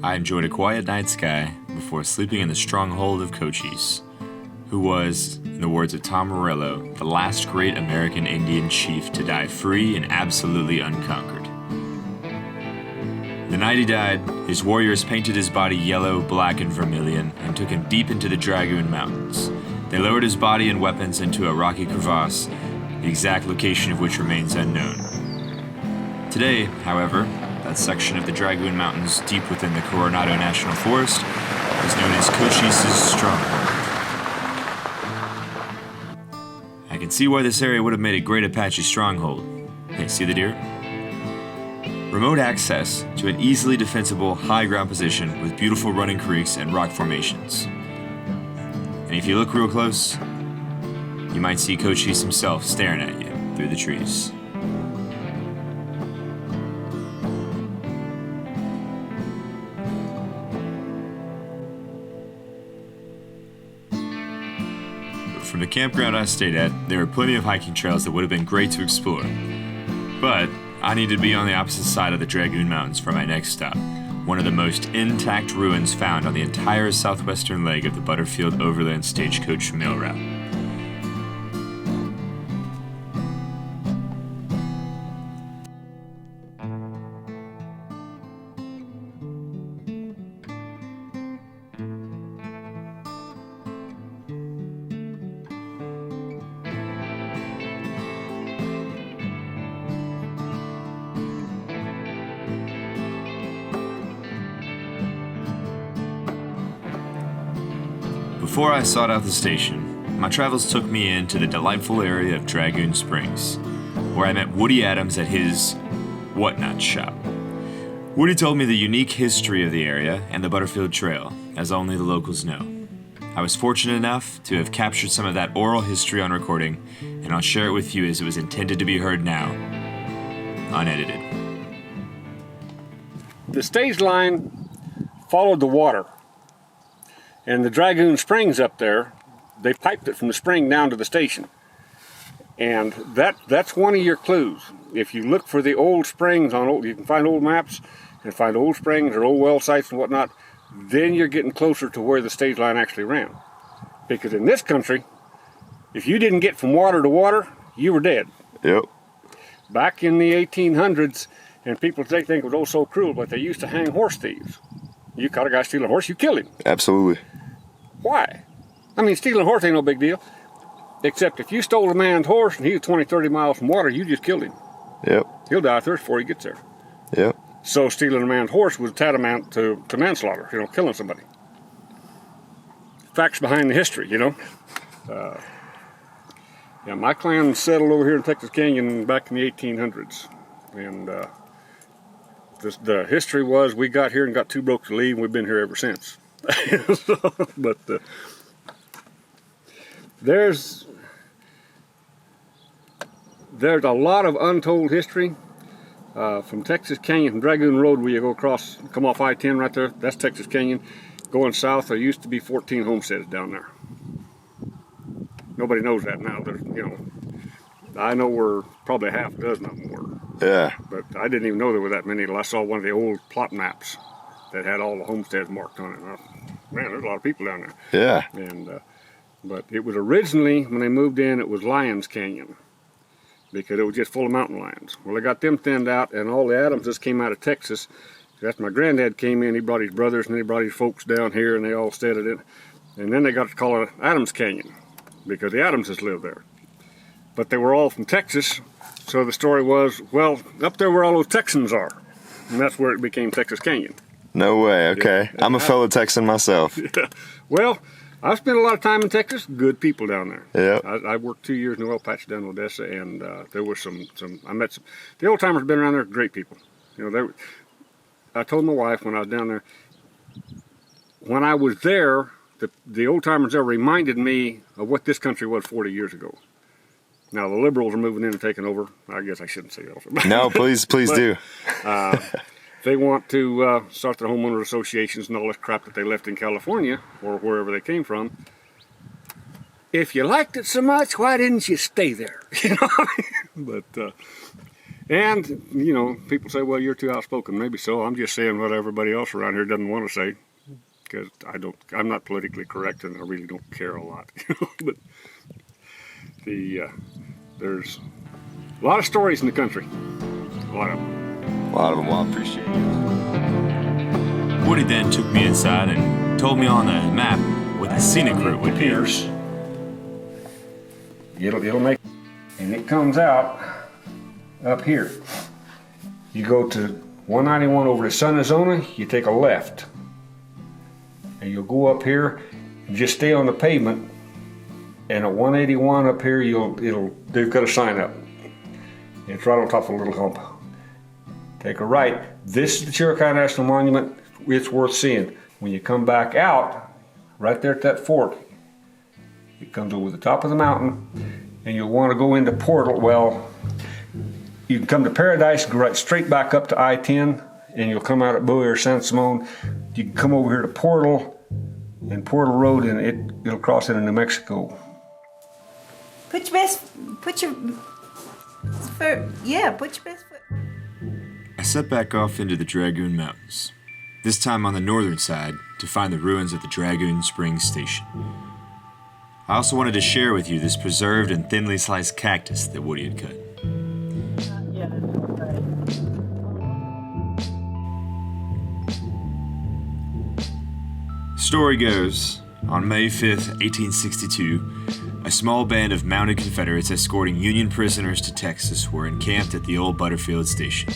I enjoyed a quiet night sky before sleeping in the Stronghold of Cochise, who was, in the words of Tom Morello, the last great American Indian chief to die free and absolutely unconquered. The night he died, his warriors painted his body yellow, black, and vermilion and took him deep into the Dragoon Mountains. They lowered his body and weapons into a rocky crevice, the exact location of which remains unknown. Today, however, that section of the Dragoon Mountains deep within the Coronado National Forest is known as Cochise's Stronghold. I can see why this area would have made a great Apache stronghold. Hey, see the deer? Remote access to an easily defensible high ground position with beautiful running creeks and rock formations. And if you look real close, you might see Cochise himself staring at you through the trees. From the campground I stayed at, there were plenty of hiking trails that would have been great to explore. But I needed to be on the opposite side of the Dragoon Mountains for my next stop, one of the most intact ruins found on the entire southwestern leg of the Butterfield Overland Stagecoach Mail Route. Before I sought out the station, my travels took me into the delightful area of Dragoon Springs, where I met Woody Adams at his whatnot shop. Woody told me the unique history of the area and the Butterfield Trail, as only the locals know. I was fortunate enough to have captured some of that oral history on recording, and I'll share it with you as it was intended to be heard now, unedited. The stage line followed the water. And the Dragoon Springs up there, they piped it from the spring down to the station. And that's one of your clues. If you look for the old springs you can find old maps and find old springs or old well sites and whatnot, then you're getting closer to where the stage line actually ran. Because in this country, if you didn't get from water to water, you were dead. Yep. Back in the 1800s, and people think it was oh so cruel, but they used to hang horse thieves. You caught a guy stealing a horse, you killed him. Absolutely. Why? I mean, stealing a horse ain't no big deal. Except if you stole a man's horse and he was 20, 30 miles from water, you just killed him. Yep. He'll die of thirst before he gets there. Yep. So stealing a man's horse was tantamount to manslaughter, killing somebody. Facts behind the history, Yeah, my clan settled over here in Texas Canyon back in the 1800s. And the history was we got here and got too broke to leave, and we've been here ever since. But there's a lot of untold history from Texas Canyon, from Dragoon Road, where you go across, come off I-10 right there. That's Texas Canyon. Going south, there used to be 14 homesteads down there. Nobody knows that now. There's, I know where probably half a dozen of them were. Yeah. But I didn't even know there were that many until I saw one of the old plot maps that had all the homesteads marked on it. And man, there's a lot of people down there. Yeah. And but it was originally, when they moved in, it was Lions Canyon, because it was just full of mountain lions. Well, they got them thinned out, and all the Adamses came out of Texas. After my granddad came in, he brought his brothers and he brought his folks down here, and they all stayed at it. And then they got to call it Adams Canyon, because the Adamses lived there. But they were all from Texas, so the story was, well, up there where all those Texans are. And that's where it became Texas Canyon. No way, okay. Yeah. I'm a fellow Texan myself. Yeah. Well, I've spent a lot of time in Texas. Good people down there. Yeah. I worked 2 years in the oil patch down in Odessa, and there were I met some, the old timers been around there, great people. I told my wife when I was down there, when I was there, the old timers there reminded me of what this country was 40 years ago. Now the liberals are moving in and taking over. I guess I shouldn't say that. No, please do. They want to start their homeowner associations and all this crap that they left in California or wherever they came from. If you liked it so much, why didn't you stay there? But And, you know, people say, well, you're too outspoken. Maybe so. I'm just saying what everybody else around here doesn't want to say. Because I'm not politically correct, and I really don't care a lot. But there's a lot of stories in the country. A lot of them. A lot of them. Well, I appreciate it. Woody then took me inside and told me on the map what the scenic route would be. It'll make, and it comes out up here. You go to 191 over to Sun Arizona, you take a left. And you'll go up here and just stay on the pavement. And at 181 up here, they've got a sign up. It's right on top of a little hump. Take a right. This is the Chiricahua National Monument. It's worth seeing. When you come back out, right there at that fork, it comes over the top of the mountain, and you'll want to go into Portal. Well, you can come to Paradise, go right straight back up to I-10, and you'll come out at Bowie or San Simon. You can come over here to Portal and Portal Road, and it'll cross into New Mexico. Put your best foot. I set back off into the Dragoon Mountains, this time on the northern side to find the ruins of the Dragoon Springs Station. I also wanted to share with you this preserved and thinly sliced cactus that Woody had cut. Story goes, on May 5th, 1862, a small band of mounted Confederates escorting Union prisoners to Texas were encamped at the old Butterfield station.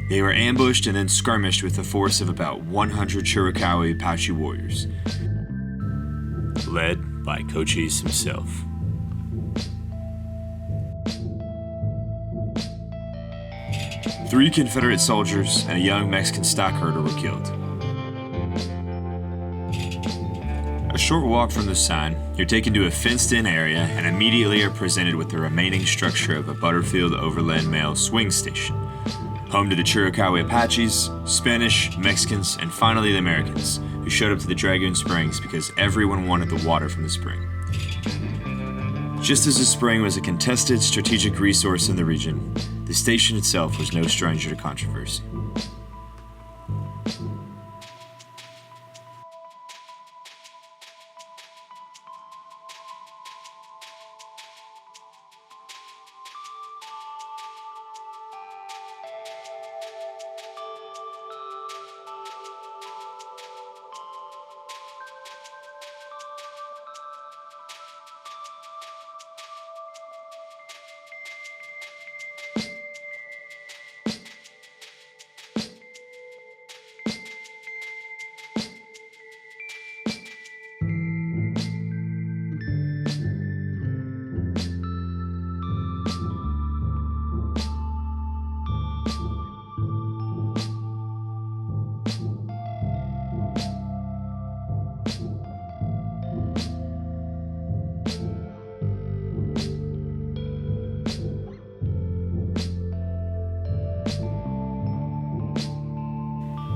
They were ambushed and then skirmished with a force of about 100 Chiricahua Apache warriors, led by Cochise himself. Three Confederate soldiers and a young Mexican stock herder were killed. A short walk from the sign, you're taken to a fenced-in area and immediately are presented with the remaining structure of a Butterfield Overland Mail swing station, home to the Chiricahua Apaches, Spanish, Mexicans, and finally the Americans, who showed up to the Dragoon Springs because everyone wanted the water from the spring. Just as the spring was a contested strategic resource in the region, the station itself was no stranger to controversy.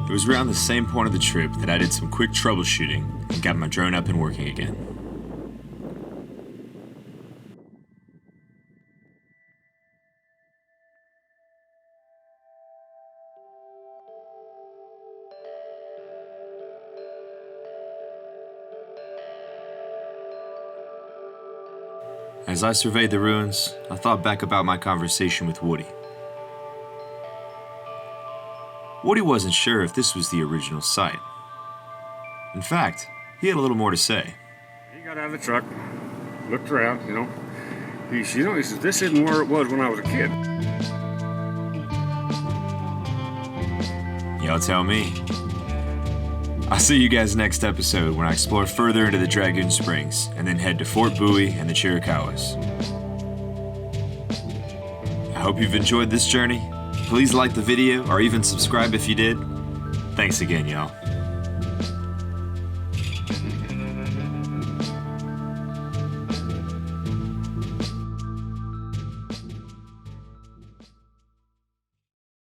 It was around the same point of the trip that I did some quick troubleshooting and got my drone up and working again. As I surveyed the ruins, I thought back about my conversation with Woody. Woody wasn't sure if this was the original site. In fact, he had a little more to say. He got out of the truck, looked around, He says, this isn't where it was when I was a kid. Y'all tell me. I'll see you guys next episode when I explore further into the Dragoon Springs and then head to Fort Bowie and the Chiricahuas. I hope you've enjoyed this journey. Please like the video or even subscribe if you did. Thanks again, y'all.